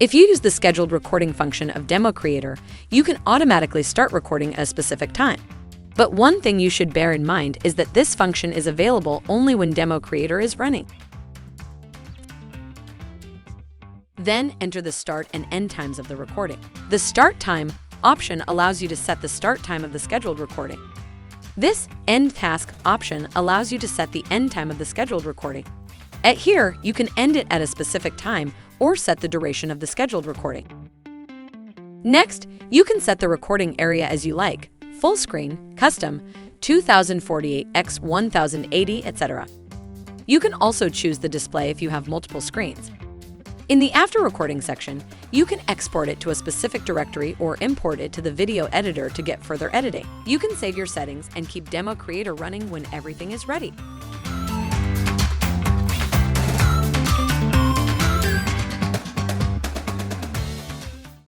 If you use the scheduled recording function of DemoCreator, you can automatically start recording at a specific time. But one thing you should bear in mind is that this function is available only when DemoCreator is running. Then enter the start and end times of the recording. The Start Time option allows you to set the start time of the scheduled recording. This End Task option allows you to set the end time of the scheduled recording. At here, you can end it at a specific time or set the duration of the scheduled recording. Next, you can set the recording area as you like: full screen, custom, 2048 x 1080, etc. You can also choose the display if you have multiple screens. In the After Recording section, you can export it to a specific directory or import it to the video editor to get further editing. You can save your settings and keep DemoCreator running when everything is ready.